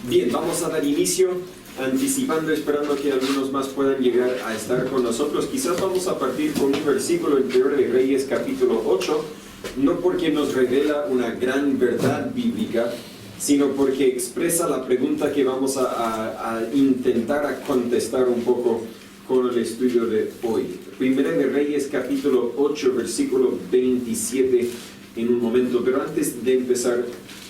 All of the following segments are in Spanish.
Bien, vamos a dar inicio, anticipando, esperando que algunos más puedan llegar a estar con nosotros. Quizás vamos a partir con un versículo en 1 de Reyes capítulo 8, no porque nos revela una gran verdad bíblica, sino porque expresa la pregunta que vamos a intentar contestar un poco con el estudio de hoy. 1 de Reyes capítulo 8, versículo 27 en un momento, pero antes de empezar,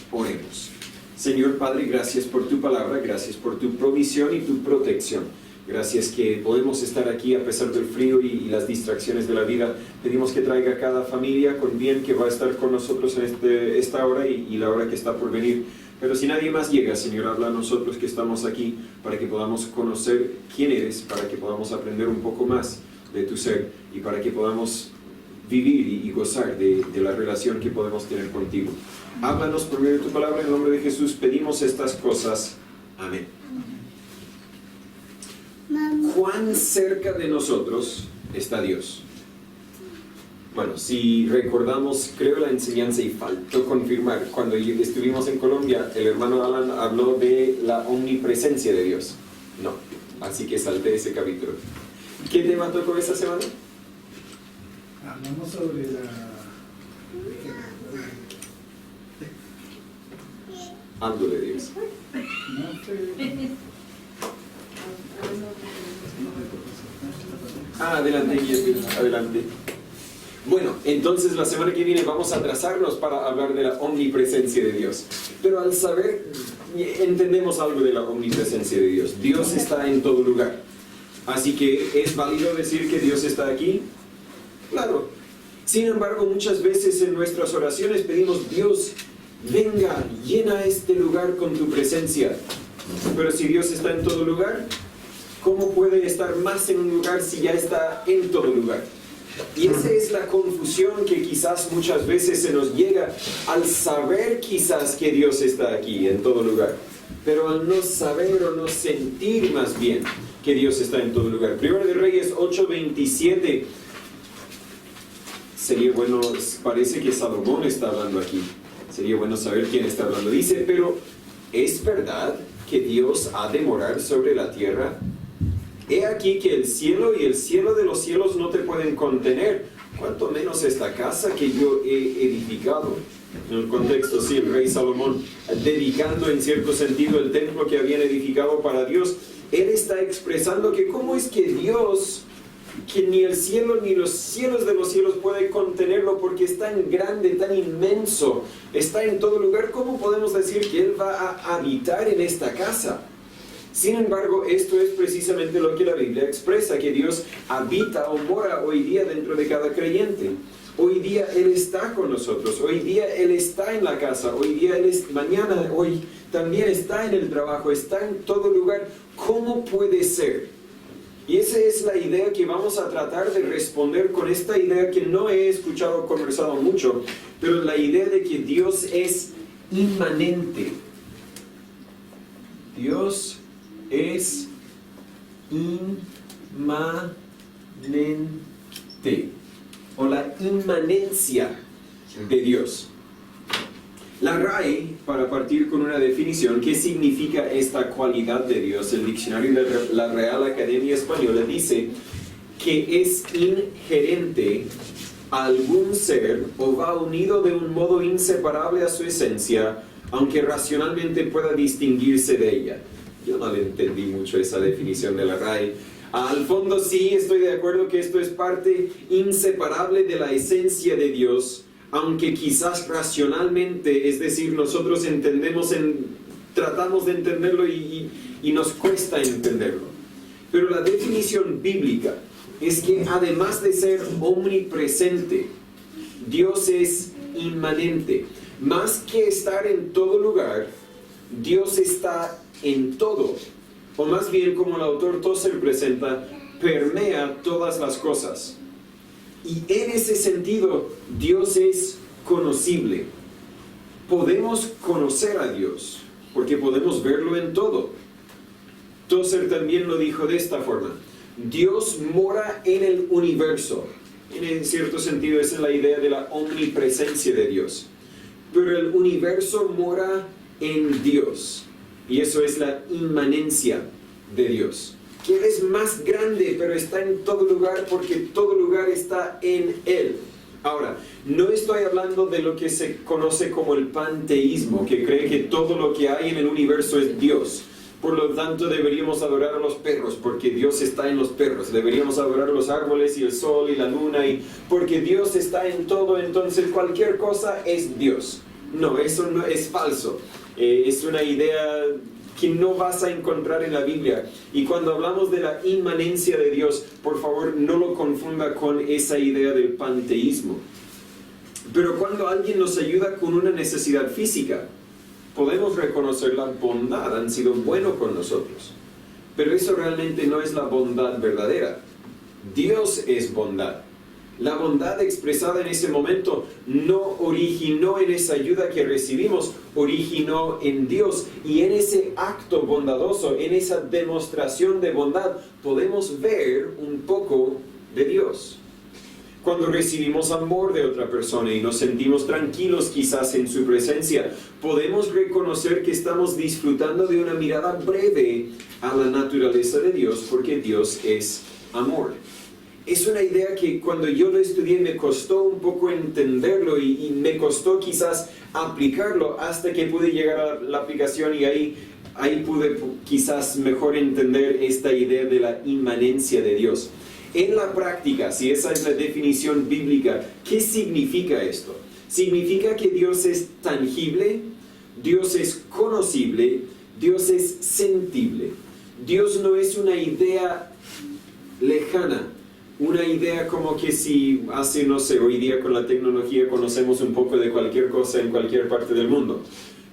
oremos. Señor Padre, gracias por tu palabra, gracias por tu provisión y tu protección. Gracias que podemos estar aquí a pesar del frío y las distracciones de la vida. Pedimos que traiga a cada familia con bien que va a estar con nosotros en esta hora y la hora que está por venir. Pero si nadie más llega, Señor, habla a nosotros que estamos aquí para que podamos conocer quién eres, para que podamos aprender un poco más de tu ser y para que podamos vivir y gozar de la relación que podemos tener contigo. Háblanos por medio de tu palabra, en el nombre de Jesús pedimos estas cosas. Amén. ¿Cuán cerca de nosotros está Dios? Bueno, si recordamos, creo la enseñanza y faltó confirmar, cuando estuvimos en Colombia, el hermano Alan habló de la omnipresencia de Dios. No, así que salté ese capítulo. ¿Qué tema tocó esta semana? Hablamos sobre la... Algo de Dios. Adelante, Guillermo, adelante. Bueno, entonces la semana que viene vamos a trazarnos para hablar de la omnipresencia de Dios. Pero al saber, entendemos algo de la omnipresencia de Dios. Dios está en todo lugar. Así que, ¿es válido decir que Dios está aquí? Claro. Sin embargo, muchas veces en nuestras oraciones pedimos, Dios, venga, llena este lugar con tu presencia. Pero si Dios está en todo lugar, ¿cómo puede estar más en un lugar si ya está en todo lugar? Y esa es la confusión que quizás muchas veces se nos llega al saber quizás que Dios está aquí en todo lugar, pero al no saber o no sentir más bien que Dios está en todo lugar. 1 de Reyes 8:27. Sería bueno, parece que Salomón está hablando aquí. Sería bueno saber quién está hablando. Dice, pero ¿es verdad que Dios ha de morar sobre la tierra? He aquí que el cielo y el cielo de los cielos no te pueden contener, cuanto menos esta casa que yo he edificado. En el contexto, sí, el rey Salomón, dedicando en cierto sentido el templo que habían edificado para Dios, él está expresando que cómo es que Dios, que ni el cielo ni los cielos de los cielos puede contenerlo porque es tan grande, tan inmenso, está en todo lugar. ¿Cómo podemos decir que Él va a habitar en esta casa? Sin embargo, esto es precisamente lo que la Biblia expresa, que Dios habita o mora hoy día dentro de cada creyente. Hoy día Él está con nosotros, hoy día Él está en la casa, hoy día Él es, mañana, hoy también está en el trabajo, está en todo lugar. ¿Cómo puede ser? Y esa es la idea que vamos a tratar de responder con esta idea que no he escuchado conversado mucho, pero la idea de que Dios es inmanente. Dios es inmanente, o la inmanencia de Dios. La RAE, para partir con una definición, ¿qué significa esta cualidad de Dios? El diccionario de la Real Academia Española dice que es inherente a algún ser o va unido de un modo inseparable a su esencia, aunque racionalmente pueda distinguirse de ella. Yo no le entendí mucho esa definición de la RAE. Al fondo sí estoy de acuerdo que esto es parte inseparable de la esencia de Dios, aunque quizás racionalmente, es decir, nosotros tratamos de entenderlo y nos cuesta entenderlo. Pero la definición bíblica es que además de ser omnipresente, Dios es inmanente. Más que estar en todo lugar, Dios está en todo. O más bien, como el autor Tozer presenta, permea todas las cosas. Y en ese sentido, Dios es conocible. Podemos conocer a Dios, porque podemos verlo en todo. Tozer también lo dijo de esta forma: Dios mora en el universo. En cierto sentido, esa es la idea de la omnipresencia de Dios. Pero el universo mora en Dios. y eso es la inmanencia de Dios. Que Él es más grande, pero está en todo lugar porque todo lugar está en Él. Ahora, no estoy hablando de lo que se conoce como el panteísmo, que cree que todo lo que hay en el universo es Dios. Por lo tanto, deberíamos adorar a los perros porque Dios está en los perros. Deberíamos adorar a los árboles y el sol y la luna porque Dios está en todo, entonces cualquier cosa es Dios. No, eso no es falso. Es una idea que no vas a encontrar en la Biblia. Y cuando hablamos de la inmanencia de Dios, por favor, no lo confunda con esa idea del panteísmo. Pero cuando alguien nos ayuda con una necesidad física, podemos reconocer la bondad, han sido buenos con nosotros. Pero eso realmente no es la bondad verdadera. Dios es bondad. La bondad expresada en ese momento no originó en esa ayuda que recibimos, originó en Dios. Y en ese acto bondadoso, en esa demostración de bondad, podemos ver un poco de Dios. Cuando recibimos amor de otra persona y nos sentimos tranquilos quizás en su presencia, podemos reconocer que estamos disfrutando de una mirada breve a la naturaleza de Dios, porque Dios es amor. Es una idea que cuando yo lo estudié me costó un poco entenderlo y me costó quizás aplicarlo hasta que pude llegar a la aplicación y ahí pude quizás mejor entender esta idea de la inmanencia de Dios. En la práctica, si esa es la definición bíblica, ¿qué significa esto? Significa que Dios es tangible, Dios es conocible, Dios es sentible. Dios no es una idea lejana, una idea como que si hace, no sé, hoy día con la tecnología conocemos un poco de cualquier cosa en cualquier parte del mundo.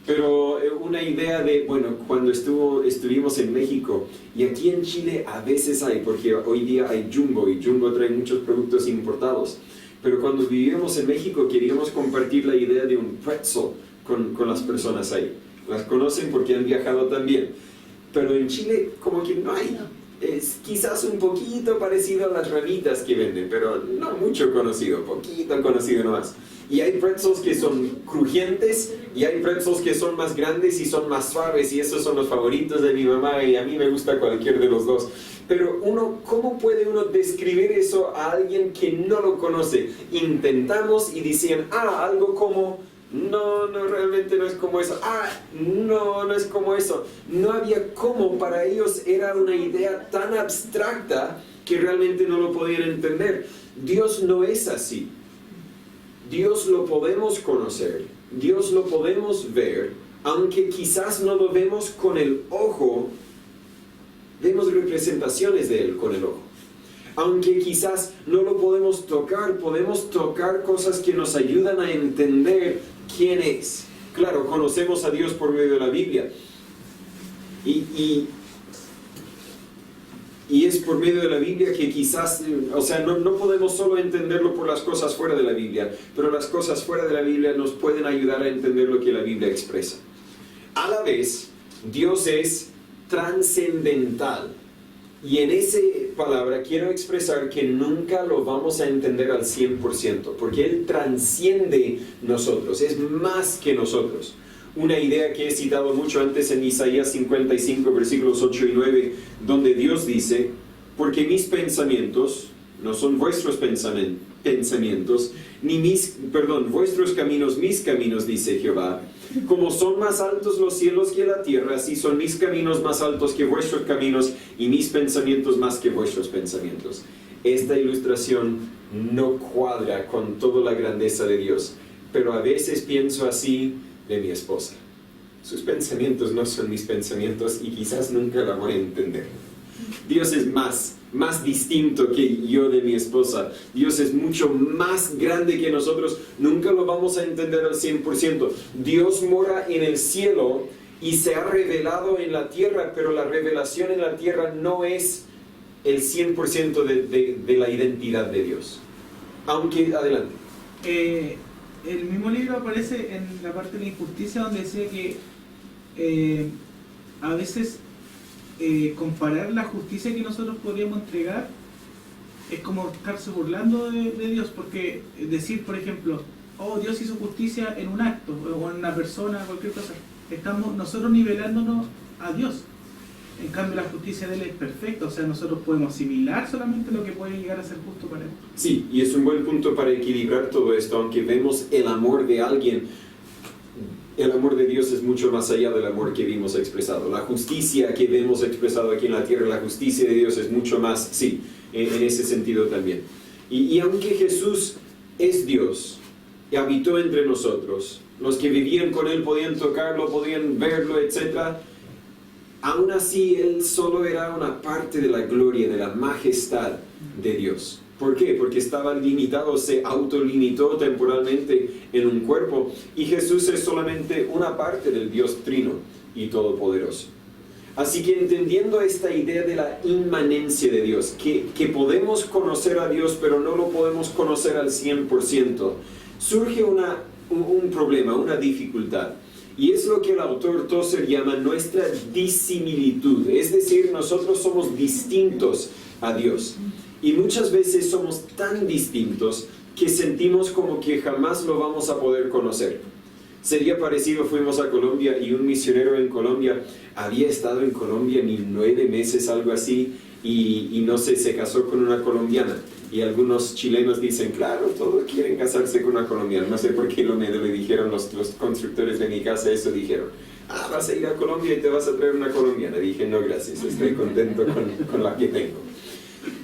Pero una idea de, bueno, cuando estuvimos en México y aquí en Chile a veces hay, porque hoy día hay Jumbo y Jumbo trae muchos productos importados. Pero cuando vivíamos en México queríamos compartir la idea de un pretzel con las personas ahí. Las conocen porque han viajado también. Pero en Chile como que no hay. Es quizás un poquito parecido a las ramitas que venden, pero no mucho conocido, poquito conocido nomás. Y hay pretzels que son crujientes y hay pretzels que son más grandes y son más suaves y esos son los favoritos de mi mamá y a mí me gusta cualquier de los dos. Pero ¿cómo puede uno describir eso a alguien que no lo conoce? Intentamos y decían, algo como... No, realmente no es como eso. No es como eso. No había cómo, para ellos era una idea tan abstracta que realmente no lo podían entender. Dios no es así. Dios lo podemos conocer, Dios lo podemos ver, aunque quizás no lo vemos con el ojo, vemos representaciones de Él con el ojo. Aunque quizás no lo podemos tocar cosas que nos ayudan a entender quién es. Claro, conocemos a Dios por medio de la Biblia. Y es por medio de la Biblia que quizás, no podemos solo entenderlo por las cosas fuera de la Biblia, pero las cosas fuera de la Biblia nos pueden ayudar a entender lo que la Biblia expresa. A la vez, Dios es trascendental. Y en esa palabra quiero expresar que nunca lo vamos a entender al 100%, porque Él transciende nosotros, es más que nosotros. Una idea que he citado mucho antes en Isaías 55, versículos 8 y 9, donde Dios dice, porque mis pensamientos no son vuestros pensamientos, vuestros caminos, mis caminos, dice Jehová. Como son más altos los cielos que la tierra, así son mis caminos más altos que vuestros caminos y mis pensamientos más que vuestros pensamientos. Esta ilustración no cuadra con toda la grandeza de Dios, pero a veces pienso así de mi esposa. Sus pensamientos no son mis pensamientos y quizás nunca la voy a entender. Dios es más distinto que yo de mi esposa. Dios es mucho más grande que nosotros. Nunca lo vamos a entender al 100%. Dios mora en el cielo y se ha revelado en la tierra, pero la revelación en la tierra no es el 100% de la identidad de Dios. Aunque, adelante. El mismo libro aparece en la parte de la injusticia donde decía que a veces comparar la justicia que nosotros podríamos entregar es como estarse burlando de Dios, porque decir, por ejemplo, Dios hizo justicia en un acto o en una persona, cualquier cosa, estamos nosotros nivelándonos a Dios. En cambio la justicia de Él es perfecta, o sea, nosotros podemos asimilar solamente lo que puede llegar a ser justo para Él. Sí, y es un buen punto para equilibrar todo esto, aunque vemos el amor de alguien, el amor de Dios es mucho más allá del amor que vimos expresado. La justicia que vemos expresado aquí en la tierra, la justicia de Dios es mucho más, sí, en ese sentido también. Y aunque Jesús es Dios y habitó entre nosotros, los que vivían con Él podían tocarlo, podían verlo, etc., aún así, Él solo era una parte de la gloria, de la majestad de Dios. ¿Por qué? Porque estaba limitado, se autolimitó temporalmente en un cuerpo, y Jesús es solamente una parte del Dios Trino y Todopoderoso. Así que entendiendo esta idea de la inmanencia de Dios, que podemos conocer a Dios, pero no lo podemos conocer al 100%, surge un problema, una dificultad. Y es lo que el autor Tozer llama nuestra disimilitud, es decir, nosotros somos distintos a Dios. Y muchas veces somos tan distintos que sentimos como que jamás lo vamos a poder conocer. Sería parecido, fuimos a Colombia y un misionero en Colombia había estado en Colombia ni 9 meses, algo así, y no sé, se casó con una colombiana. Y algunos chilenos dicen, claro, todos quieren casarse con una colombiana. No sé por qué le dijeron los constructores de mi casa eso, dijeron, vas a ir a Colombia y te vas a traer una colombiana. Dije, no, gracias, estoy contento con la que tengo.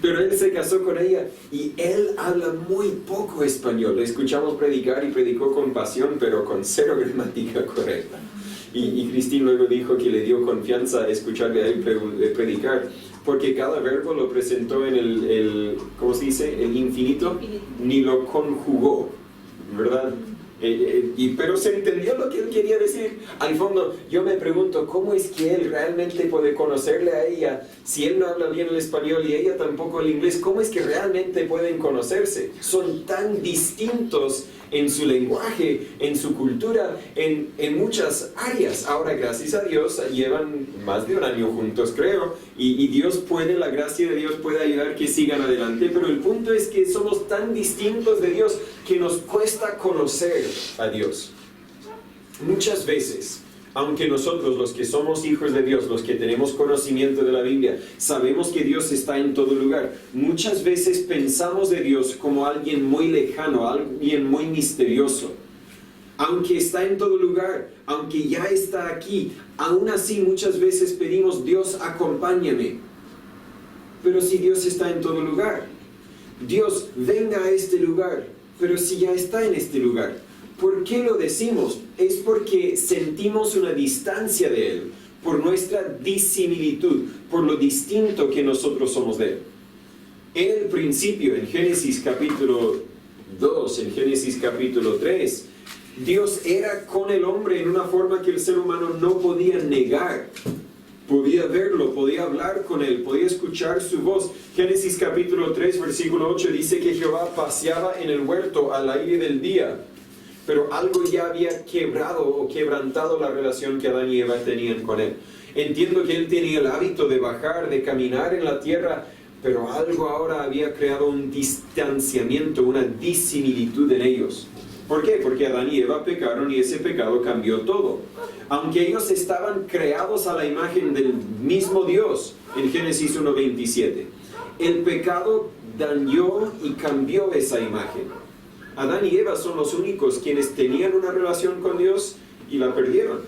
Pero él se casó con ella y él habla muy poco español. Le escuchamos predicar y predicó con pasión, pero con cero gramática correcta. Y Cristín luego dijo que le dio confianza a escucharle a él predicar, porque cada verbo lo presentó en el ¿cómo se dice? El infinito, ni lo conjugó, ¿verdad? Pero se entendió lo que él quería decir. Al fondo, yo me pregunto, ¿cómo es que él realmente puede conocerle a ella? Si él no habla bien el español y ella tampoco el inglés, ¿cómo es que realmente pueden conocerse? Son tan distintos en su lenguaje, en su cultura, en muchas áreas. Ahora, gracias a Dios, llevan más de un año juntos, creo, y Dios puede, la gracia de Dios puede ayudar que sigan adelante, pero el punto es que somos tan distintos de Dios que nos cuesta conocer a Dios. Muchas veces, aunque nosotros, los que somos hijos de Dios, los que tenemos conocimiento de la Biblia, sabemos que Dios está en todo lugar, muchas veces pensamos de Dios como alguien muy lejano, alguien muy misterioso. Aunque está en todo lugar, aunque ya está aquí, aún así muchas veces pedimos, Dios, acompáñame. Pero si Dios está en todo lugar, Dios, venga a este lugar, pero si ya está en este lugar, ¿por qué lo decimos? Es porque sentimos una distancia de Él, por nuestra disimilitud, por lo distinto que nosotros somos de Él. En el principio, en Génesis capítulo 2, en Génesis capítulo 3, Dios era con el hombre en una forma que el ser humano no podía negar. Podía verlo, podía hablar con él, podía escuchar su voz. Génesis capítulo 3, versículo 8 dice que Jehová paseaba en el huerto al aire del día. Pero algo ya había quebrado o quebrantado la relación que Adán y Eva tenían con él. Entiendo que él tenía el hábito de bajar, de caminar en la tierra, pero algo ahora había creado un distanciamiento, una disimilitud en ellos. ¿Por qué? Porque Adán y Eva pecaron y ese pecado cambió todo. Aunque ellos estaban creados a la imagen del mismo Dios, en Génesis 1:27, el pecado dañó y cambió esa imagen. Adán y Eva son los únicos quienes tenían una relación con Dios y la perdieron.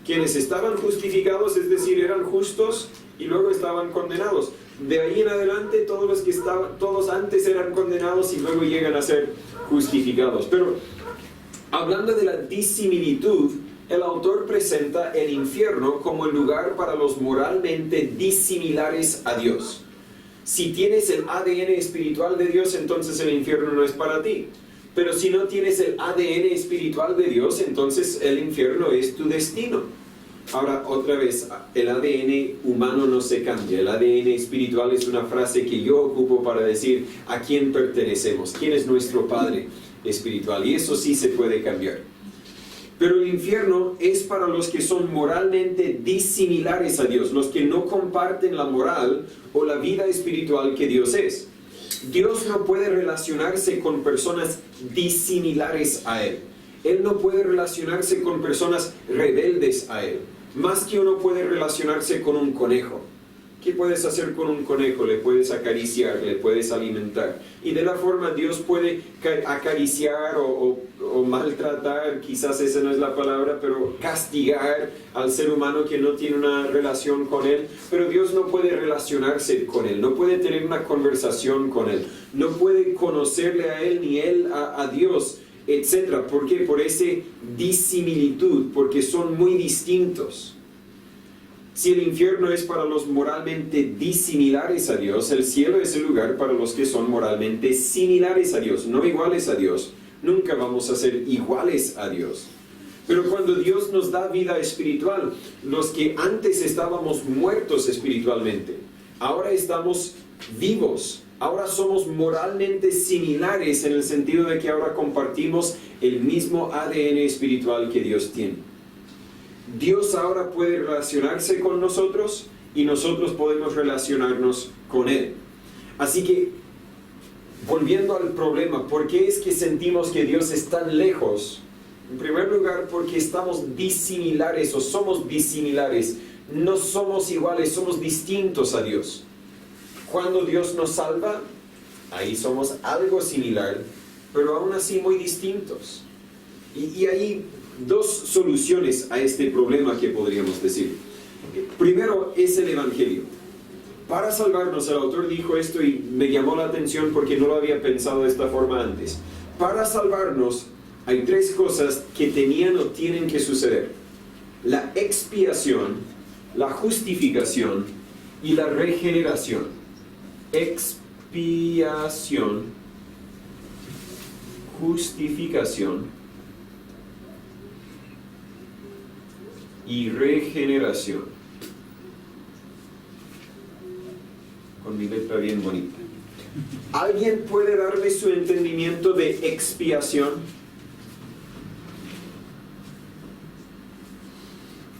Quienes estaban justificados, es decir, eran justos y luego estaban condenados. De ahí en adelante todos antes eran condenados y luego llegan a ser justificados. Pero hablando de la disimilitud, el autor presenta el infierno como el lugar para los moralmente disimilares a Dios. Si tienes el ADN espiritual de Dios, entonces el infierno no es para ti. Pero si no tienes el ADN espiritual de Dios, entonces el infierno es tu destino. Ahora, otra vez, el ADN humano no se cambia. El ADN espiritual es una frase que yo ocupo para decir a quién pertenecemos, quién es nuestro Padre espiritual. Y eso sí se puede cambiar. Pero el infierno es para los que son moralmente disimilares a Dios, los que no comparten la moral o la vida espiritual que Dios es. Dios no puede relacionarse con personas disimilares a Él. Él no puede relacionarse con personas rebeldes a Él. Más que uno puede relacionarse con un conejo. ¿Qué puedes hacer con un conejo? Le puedes acariciar, le puedes alimentar. Y de la forma Dios puede acariciar o maltratar, quizás esa no es la palabra, pero castigar al ser humano que no tiene una relación con Él. Pero Dios no puede relacionarse con Él, no puede tener una conversación con Él, no puede conocerle a Él ni Él a Dios, etc. ¿Por qué? Por esa disimilitud, porque son muy distintos. Si el infierno es para los moralmente disimilares a Dios, el cielo es el lugar para los que son moralmente similares a Dios, no iguales a Dios. Nunca vamos a ser iguales a Dios. Pero cuando Dios nos da vida espiritual, los que antes estábamos muertos espiritualmente, ahora estamos vivos. Ahora somos moralmente similares en el sentido de que ahora compartimos el mismo ADN espiritual que Dios tiene. Dios ahora puede relacionarse con nosotros y nosotros podemos relacionarnos con Él. Así que, volviendo al problema, ¿por qué es que sentimos que Dios es tan lejos? En primer lugar, porque estamos disimilares o somos disimilares. No somos iguales, somos distintos a Dios. Cuando Dios nos salva, ahí somos algo similar, pero aún así muy distintos. Y hay dos soluciones a este problema que podríamos decir. Primero es el Evangelio. Para salvarnos, el autor dijo esto y me llamó la atención porque no lo había pensado de esta forma antes. Para salvarnos hay tres cosas que tenían o tienen que suceder: la expiación, la justificación y la regeneración. Expiación, justificación y regeneración. Con mi letra bien bonita. ¿Alguien puede darme su entendimiento de expiación?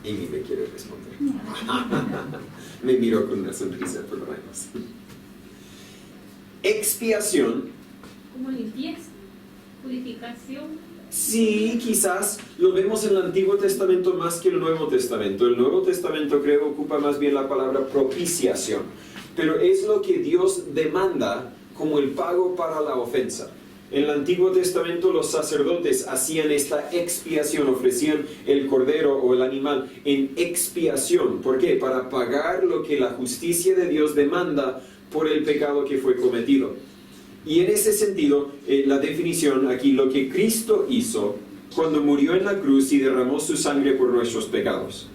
Amy me quiere responder. Me miró con una sonrisa por lo menos. Expiación. Como limpieza, purificación. Sí, quizás lo vemos en el Antiguo Testamento más que el Nuevo Testamento. El Nuevo Testamento creo ocupa más bien la palabra propiciación, pero es lo que Dios demanda como el pago para la ofensa. En el Antiguo Testamento los sacerdotes hacían esta expiación, ofrecían el cordero o el animal en expiación. ¿Por qué? Para pagar lo que la justicia de Dios demanda por el pecado que fue cometido. Y en ese sentido, la definición aquí, lo que Cristo hizo cuando murió en la cruz y derramó su sangre por nuestros pecados.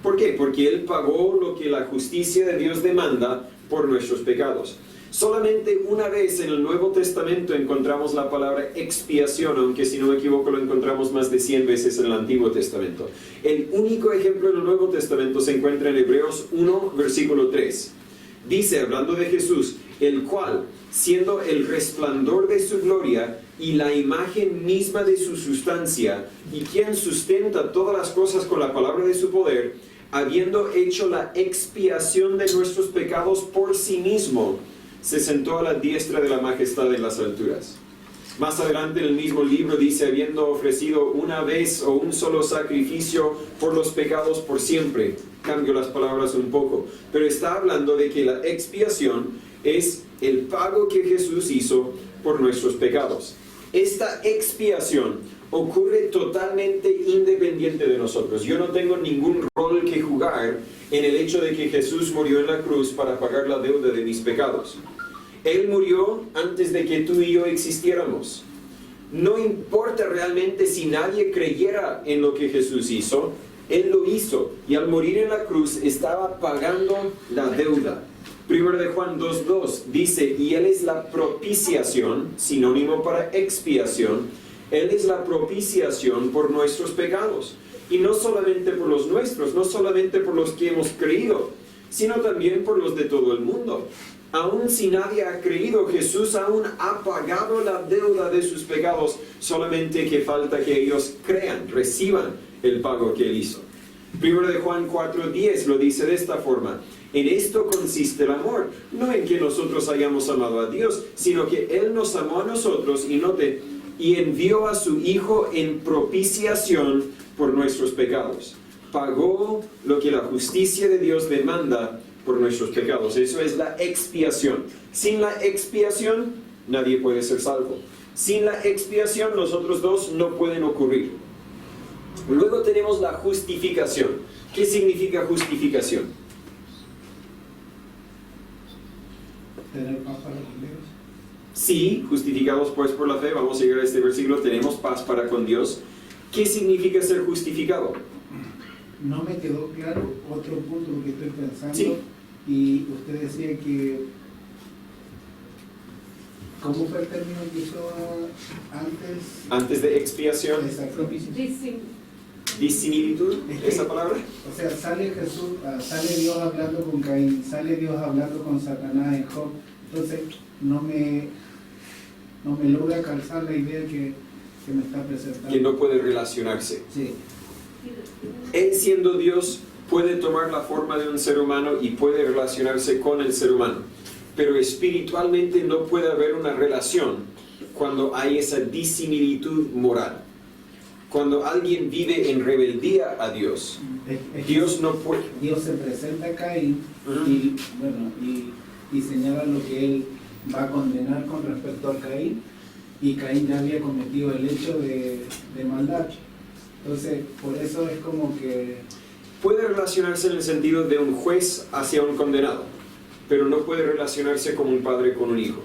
¿Por qué? Porque Él pagó lo que la justicia de Dios demanda por nuestros pecados. Solamente una vez en el Nuevo Testamento encontramos la palabra expiación, aunque si no me equivoco lo encontramos más de 100 veces en el Antiguo Testamento. El único ejemplo en el Nuevo Testamento se encuentra en Hebreos 1, versículo 3. Dice, hablando de Jesús, el cual, siendo el resplandor de su gloria y la imagen misma de su sustancia, y quien sustenta todas las cosas con la palabra de su poder, habiendo hecho la expiación de nuestros pecados por sí mismo, se sentó a la diestra de la majestad en las alturas. Más adelante en el mismo libro dice, habiendo ofrecido una vez o un solo sacrificio por los pecados por siempre. Cambio las palabras un poco, pero está hablando de que la expiación es el pago que Jesús hizo por nuestros pecados. Esta expiación ocurre totalmente independiente de nosotros. Yo no tengo ningún rol que jugar en el hecho de que Jesús murió en la cruz para pagar la deuda de mis pecados. Él murió antes de que tú y yo existiéramos. No importa realmente si nadie creyera en lo que Jesús hizo, Él lo hizo, y al morir en la cruz estaba pagando la deuda. 1 de Juan 2:2 dice, y Él es la propiciación, sinónimo para expiación. Él es la propiciación por nuestros pecados. Y no solamente por los nuestros, no solamente por los que hemos creído, sino también por los de todo el mundo. Aun si nadie ha creído, Jesús aún ha pagado la deuda de sus pecados, solamente que falta que ellos crean, reciban el pago que Él hizo. 1 de Juan 4:10 lo dice de esta forma, en esto consiste el amor, no en que nosotros hayamos amado a Dios, sino que Él nos amó a nosotros, y envió a su Hijo en propiciación por nuestros pecados. pagó lo que la justicia de Dios demanda por nuestros pecados. Eso es la expiación. Sin la expiación, nadie puede ser salvo. Sin la expiación, los otros dos no pueden ocurrir. Luego tenemos la justificación. ¿Qué significa justificación? Tener paz para con Dios. Sí, justificados pues por la fe, vamos a llegar a este versículo, tenemos paz para con Dios. ¿Qué significa ser justificado? No me quedó claro otro punto que estoy pensando. Sí. Y usted decía que, ¿cómo fue el término que usó antes? Antes de expiación, Exacto. Dicen, disimilitud, esa palabra. O sea, sale Jesús, sale Dios hablando con Caín, sale Dios hablando con Satanás en Job. Entonces, no me logra calzar la idea que me está presentando. Que no puede relacionarse. Sí. Él siendo Dios puede tomar la forma de un ser humano y puede relacionarse con el ser humano. Pero espiritualmente no puede haber una relación cuando hay esa disimilitud moral. Cuando alguien vive en rebeldía a Dios, Dios no puede. Dios se presenta a Caín Ujú. y, bueno, y señala lo que él va a condenar con respecto a Caín, y Caín ya había cometido el hecho de maldad. Entonces, por eso es como que... Puede relacionarse en el sentido de un juez hacia un condenado, pero no puede relacionarse como un padre con un hijo.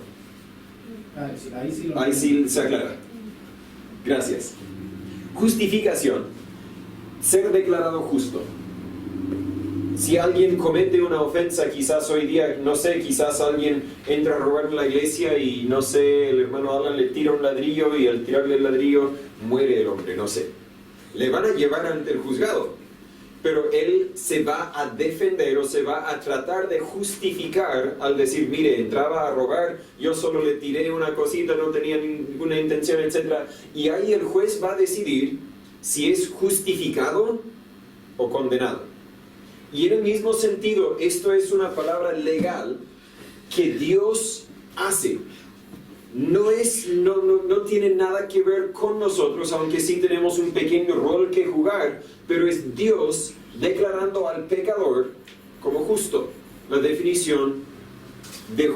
Ahí sí se aclara. Gracias. Justificación. Ser declarado justo. Si alguien comete una ofensa, quizás hoy día, no sé, quizás alguien entra a robar en la iglesia y no sé, el hermano Alan le tira un ladrillo y al tirarle el ladrillo muere el hombre, no sé. Le van a llevar ante el juzgado, pero él se va a defender o se va a tratar de justificar al decir, mire, entraba a robar, yo solo le tiré una cosita, no tenía ninguna intención, etc. Y ahí el juez va a decidir si es justificado o condenado. Y en el mismo sentido, esto es una palabra legal que Dios hace. No tiene nada que ver con nosotros, aunque sí tenemos un pequeño rol que jugar, pero es Dios declarando al pecador como justo. La definición de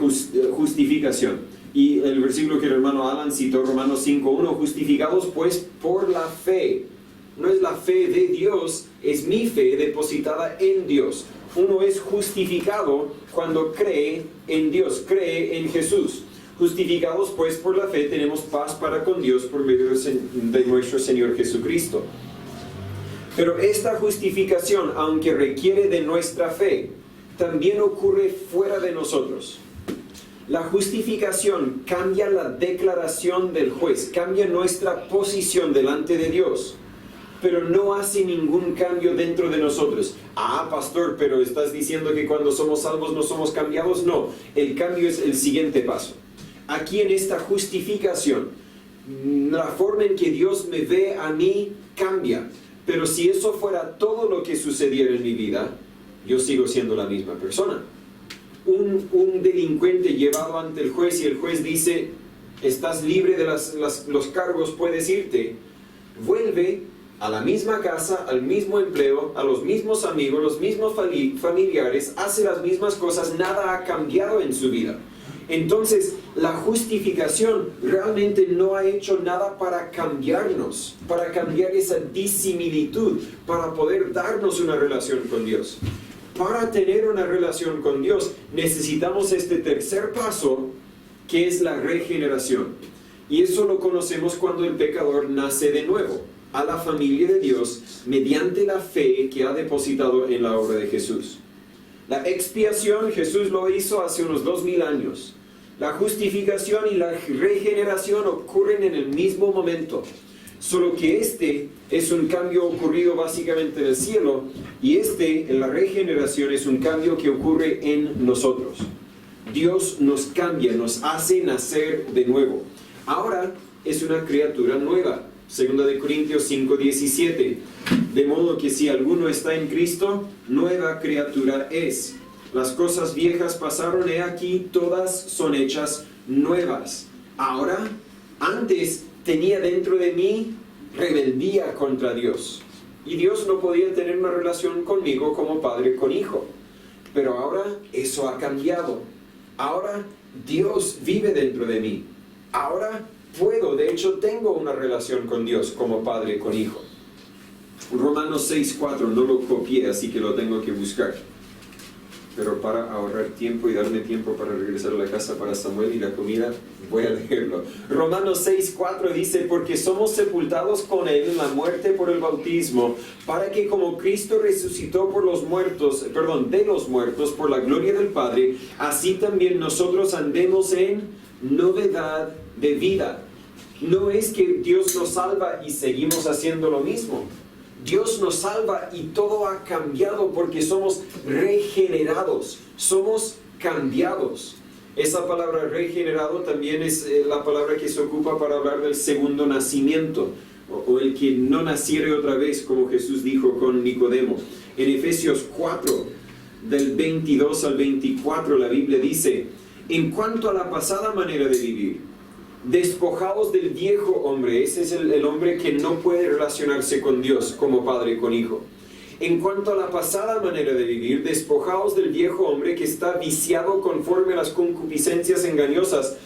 justificación. Y el versículo que el hermano Alan citó, Romanos 5:1, justificados pues por la fe. No es la fe de Dios, es mi fe depositada en Dios. Uno es justificado cuando cree en Dios, cree en Jesús. Justificados pues por la fe tenemos paz para con Dios por medio de nuestro Señor Jesucristo. Pero esta justificación, aunque requiere de nuestra fe, también ocurre fuera de nosotros. La justificación cambia la declaración del juez, cambia nuestra posición delante de Dios, pero no hace ningún cambio dentro de nosotros. Ah, pastor, pero estás diciendo que cuando somos salvos no somos cambiados. No, el cambio es el siguiente paso. Aquí en esta justificación, la forma en que Dios me ve a mí cambia. Pero si eso fuera todo lo que sucediera en mi vida, yo sigo siendo la misma persona. Un delincuente llevado ante el juez y el juez dice, estás libre de los cargos, puedes irte. Vuelve a la misma casa, al mismo empleo, a los mismos amigos, los mismos familiares, hace las mismas cosas, nada ha cambiado en su vida. Entonces, la justificación realmente no ha hecho nada para cambiarnos, para cambiar esa disimilitud, para poder darnos una relación con Dios. Para tener una relación con Dios, necesitamos este tercer paso, que es la regeneración. Y eso lo conocemos cuando el pecador nace de nuevo a la familia de Dios mediante la fe que ha depositado en la obra de Jesús. La expiación Jesús lo hizo hace unos 2000 años. La justificación y la regeneración ocurren en el mismo momento. Solo que este es un cambio ocurrido básicamente en el cielo y en la regeneración es un cambio que ocurre en nosotros. Dios nos cambia, nos hace nacer de nuevo. Ahora es una criatura nueva. 2 de Corintios 5:17. De modo que si alguno está en Cristo, nueva criatura es. Las cosas viejas pasaron, he aquí, todas son hechas nuevas. Ahora, antes tenía dentro de mí rebeldía contra Dios. Y Dios no podía tener una relación conmigo como padre con hijo. Pero ahora eso ha cambiado. Ahora Dios vive dentro de mí. Ahora puedo, de hecho tengo una relación con Dios como padre con hijo. Romanos 6:4, no lo copié, así que lo tengo que buscar. Pero para ahorrar tiempo y darme tiempo para regresar a la casa para Samuel y la comida, voy a leerlo. Romanos 6:4 dice, porque somos sepultados con Él en la muerte por el bautismo, para que como Cristo resucitó de los muertos por la gloria del Padre, así también nosotros andemos en novedad de vida. No es que Dios nos salva y seguimos haciendo lo mismo. Dios nos salva y todo ha cambiado porque somos regenerados, somos cambiados. Esa palabra regenerado también es la palabra que se ocupa para hablar del segundo nacimiento, o el que no naciere otra vez, como Jesús dijo con Nicodemo. En Efesios 4, del 22 al 24, la Biblia dice, en cuanto a la pasada manera de vivir, despojados del viejo hombre, ese es el hombre que no puede relacionarse con Dios como padre con hijo. En cuanto a la pasada manera de vivir, despojados del viejo hombre que está viciado conforme a las concupiscencias engañosas,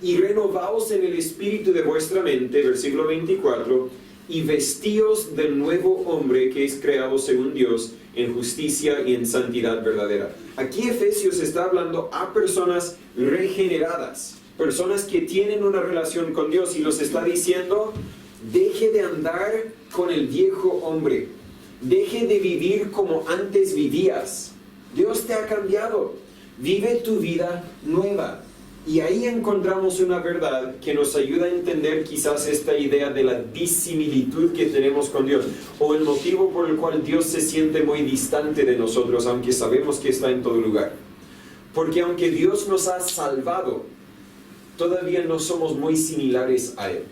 y renovaos en el espíritu de vuestra mente, versículo 24, y vestíos del nuevo hombre que es creado según Dios, en justicia y en santidad verdadera. Aquí Efesios está hablando a personas regeneradas, personas que tienen una relación con Dios, y los está diciendo, deje de andar con el viejo hombre, deje de vivir como antes vivías. Dios te ha cambiado, vive tu vida nueva. Y ahí encontramos una verdad que nos ayuda a entender quizás esta idea de la disimilitud que tenemos con Dios, o el motivo por el cual Dios se siente muy distante de nosotros, aunque sabemos que está en todo lugar. Porque aunque Dios nos ha salvado, todavía no somos muy similares a Él.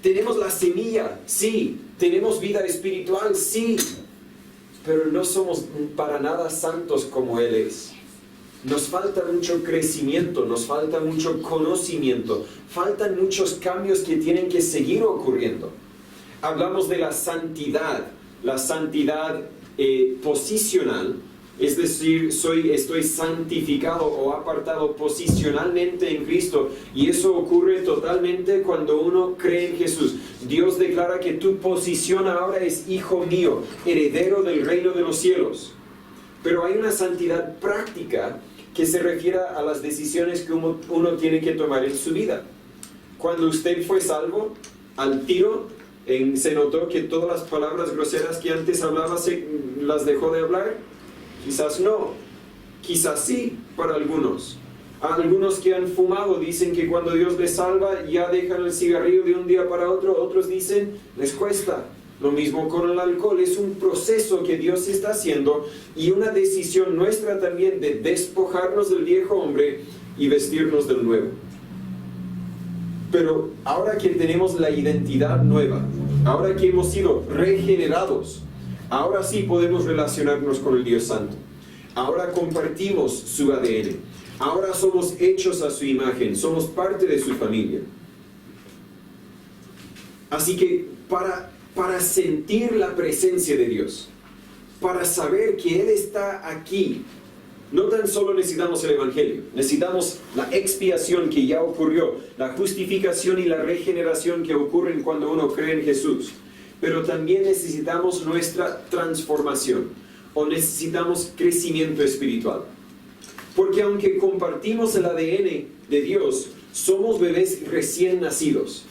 Tenemos la semilla, sí. Tenemos vida espiritual, sí. Pero no somos para nada santos como Él es. Nos falta mucho crecimiento, nos falta mucho conocimiento, faltan muchos cambios que tienen que seguir ocurriendo. Hablamos de la santidad posicional, es decir, estoy santificado o apartado posicionalmente en Cristo, y eso ocurre totalmente cuando uno cree en Jesús. Dios declara que tu posición ahora es hijo mío, heredero del reino de los cielos. Pero hay una santidad práctica que se refiere a las decisiones que uno tiene que tomar en su vida. Cuando usted fue salvo, al tiro se notó que todas las palabras groseras que antes hablaba las dejó de hablar. Quizás no, quizás sí para algunos. Algunos que han fumado dicen que cuando Dios les salva ya dejan el cigarrillo de un día para otro. Otros dicen, les cuesta. Lo mismo con el alcohol, es un proceso que Dios está haciendo, y una decisión nuestra también de despojarnos del viejo hombre y vestirnos del nuevo. Pero ahora que tenemos la identidad nueva, ahora que hemos sido regenerados, ahora sí podemos relacionarnos con el Dios Santo. Ahora compartimos su ADN. Ahora somos hechos a su imagen, somos parte de su familia. Así que para sentir la presencia de Dios, para saber que Él está aquí, no tan solo necesitamos el Evangelio, necesitamos la expiación que ya ocurrió, la justificación y la regeneración que ocurren cuando uno cree en Jesús, pero también necesitamos nuestra transformación, o necesitamos crecimiento espiritual. Porque aunque compartimos el ADN de Dios, somos bebés recién nacidos.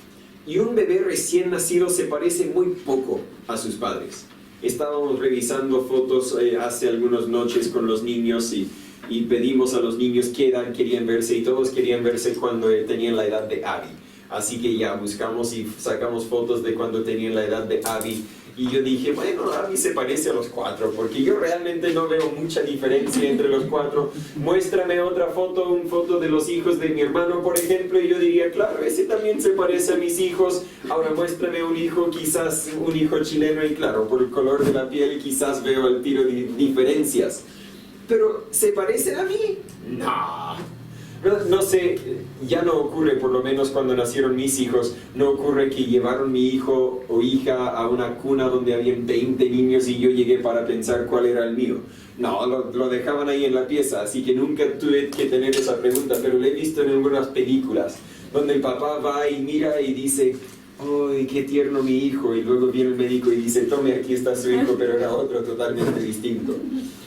Y un bebé recién nacido se parece muy poco a sus padres. Estábamos revisando fotos hace algunas noches con los niños y pedimos a los niños qué edad querían verse, y todos querían verse cuando tenían la edad de Abby. Así que ya buscamos y sacamos fotos de cuando tenían la edad de Abby. Y yo dije, bueno, Abby se parece a los 4, porque yo realmente no veo mucha diferencia entre los 4. Muéstrame otra foto, una foto de los hijos de mi hermano, por ejemplo, y yo diría, claro, ese también se parece a mis hijos. Ahora muéstrame un hijo, quizás un hijo chileno, y claro, por el color de la piel quizás veo al tiro de diferencias. Pero, ¿se parecen a mí? No. No sé, ya no ocurre, por lo menos cuando nacieron mis hijos, no ocurre que llevaron mi hijo o hija a una cuna donde habían 20 niños y yo llegué para pensar cuál era el mío. No, lo dejaban ahí en la pieza, así que nunca tuve que tener esa pregunta, pero lo he visto en algunas películas, donde el papá va y mira y dice, ¡ay, qué tierno mi hijo! Y luego viene el médico y dice, tome, aquí está su hijo, pero era otro totalmente distinto.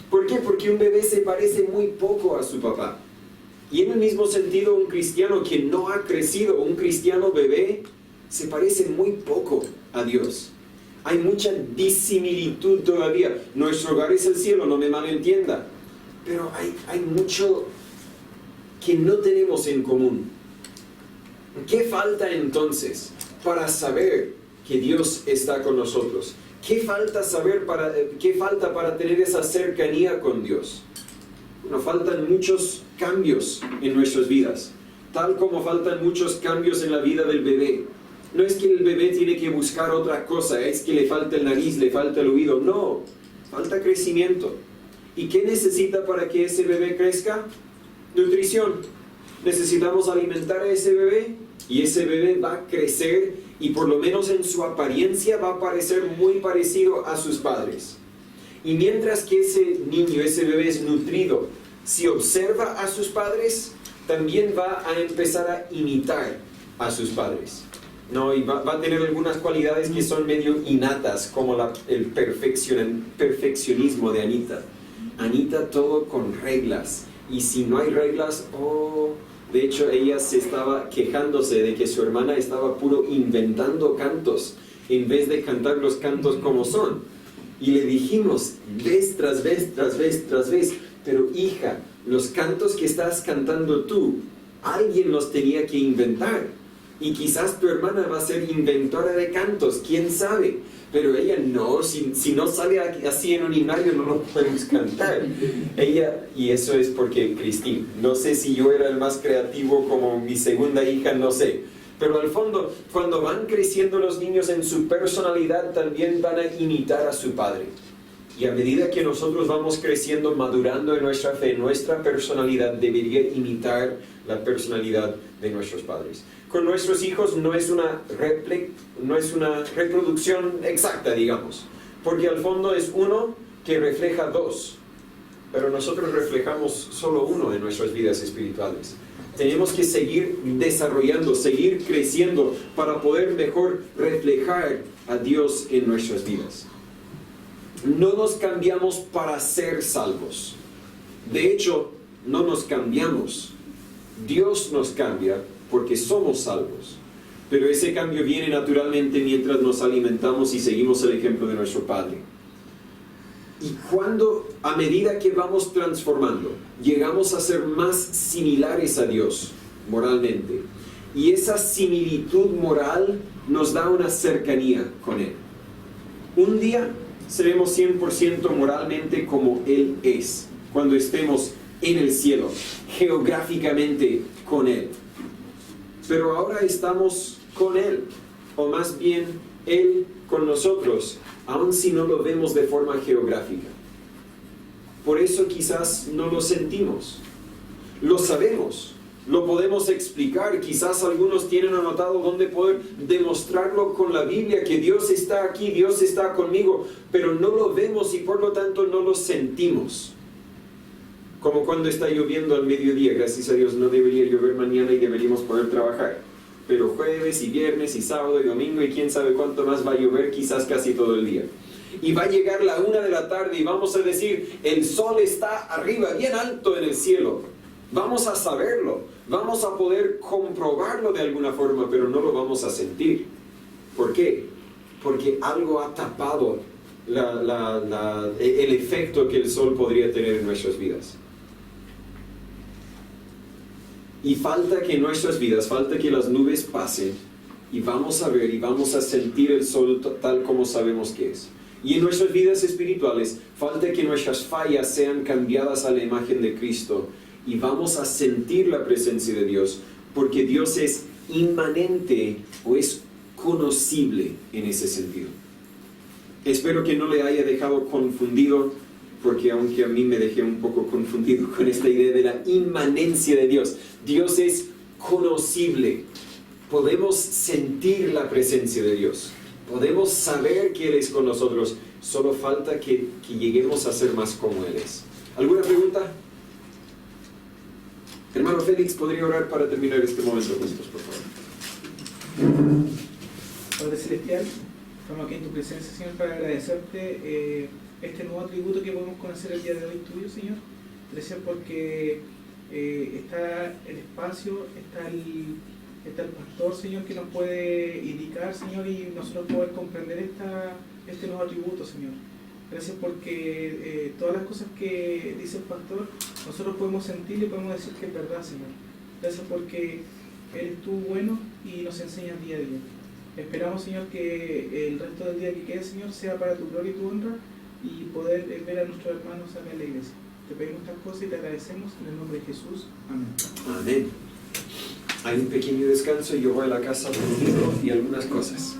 ¿Por qué? Porque un bebé se parece muy poco a su papá. Y en el mismo sentido, un cristiano que no ha crecido, un cristiano bebé, se parece muy poco a Dios. Hay mucha disimilitud todavía. Nuestro hogar es el cielo, no me malentienda. Pero hay mucho que no tenemos en común. ¿Qué falta entonces para saber que Dios está con nosotros? ¿Qué falta para tener esa cercanía con Dios? Bueno, faltan muchos cambios en nuestras vidas, tal como faltan muchos cambios en la vida del bebé. No es que el bebé tiene que buscar otra cosa, es que le falta el nariz, le falta el oído. No, falta crecimiento. ¿Y qué necesita para que ese bebé crezca? Nutrición. Necesitamos alimentar a ese bebé y ese bebé va a crecer y por lo menos en su apariencia va a parecer muy parecido a sus padres. Y mientras que ese niño, ese bebé es nutrido, si observa a sus padres, también va a empezar a imitar a sus padres. ¿No? Y va a tener algunas cualidades que son medio innatas, como el perfeccionismo de Anita. Anita todo con reglas. Y si no hay reglas, de hecho ella se estaba quejándose de que su hermana estaba puro inventando cantos, en vez de cantar los cantos como son. Y le dijimos, vez tras vez, pero hija, los cantos que estás cantando tú, alguien los tenía que inventar. Y quizás tu hermana va a ser inventora de cantos, quién sabe. Pero ella no, si no sale así en un himnario no lo podemos cantar. Ella, y eso es porque Cristín, no sé si yo era el más creativo como mi segunda hija, no sé. Pero al fondo, cuando van creciendo los niños en su personalidad, también van a imitar a su padre. Y a medida que nosotros vamos creciendo, madurando en nuestra fe, nuestra personalidad debería imitar la personalidad de nuestros padres. Con nuestros hijos no es una reproducción exacta, digamos, porque al fondo es uno que refleja dos, pero nosotros reflejamos solo uno en nuestras vidas espirituales. Tenemos que seguir desarrollando, seguir creciendo para poder mejor reflejar a Dios en nuestras vidas. No nos cambiamos para ser salvos. De hecho, no nos cambiamos. Dios nos cambia porque somos salvos. Pero ese cambio viene naturalmente mientras nos alimentamos y seguimos el ejemplo de nuestro Padre. Y cuando, a medida que vamos transformando, llegamos a ser más similares a Dios moralmente. Y esa similitud moral nos da una cercanía con Él. Un día seremos 100% moralmente como Él es, cuando estemos en el cielo, geográficamente con Él. Pero ahora estamos con Él, o más bien Él con nosotros, aun si no lo vemos de forma geográfica. Por eso quizás no lo sentimos. Lo sabemos, lo podemos explicar. Quizás algunos tienen anotado dónde poder demostrarlo con la Biblia, que Dios está aquí, Dios está conmigo, pero no lo vemos y por lo tanto no lo sentimos. Como cuando está lloviendo al mediodía, gracias a Dios no debería llover mañana y deberíamos poder trabajar. Pero jueves y viernes y sábado y domingo y quién sabe cuánto más va a llover, quizás casi todo el día. Y va a llegar la 1 de la tarde y vamos a decir, el sol está arriba, bien alto en el cielo. Vamos a saberlo, vamos a poder comprobarlo de alguna forma, pero no lo vamos a sentir. ¿Por qué? Porque algo ha tapado el efecto que el sol podría tener en nuestras vidas. Y falta que en nuestras vidas, falta que las nubes pasen y vamos a ver y vamos a sentir el sol tal como sabemos que es. Y en nuestras vidas espirituales, falta que nuestras fallas sean cambiadas a la imagen de Cristo y vamos a sentir la presencia de Dios, porque Dios es inmanente o es conocible en ese sentido. Espero que no le haya dejado confundido, porque aunque a mí me dejé un poco confundido con esta idea de la inmanencia de Dios, Dios es conocible, podemos sentir la presencia de Dios, podemos saber que Él es con nosotros, solo falta que lleguemos a ser más como Él es. ¿Alguna pregunta? Hermano Félix, ¿podría orar para terminar este momento juntos, por favor? Padre Celestial, estamos aquí en tu presencia, Señor, para agradecerte este nuevo atributo que podemos conocer el día de hoy tuyo, Señor. Gracias porque está el espacio, está el pastor, Señor, que nos puede indicar, Señor, y nosotros poder comprender este nuevo atributo, Señor. Gracias porque todas las cosas que dice el pastor, nosotros podemos sentir y podemos decir que es verdad, Señor. Gracias porque eres tú bueno y nos enseñas día a día. Esperamos, Señor, que el resto del día que quede, Señor, sea para tu gloria y tu honra y poder ver a nuestros hermanos acá en la iglesia. Te pedimos estas cosas y te agradecemos en el nombre de Jesús. Amén. Amén. Hay un pequeño descanso y yo voy a la casa con un libro y algunas cosas.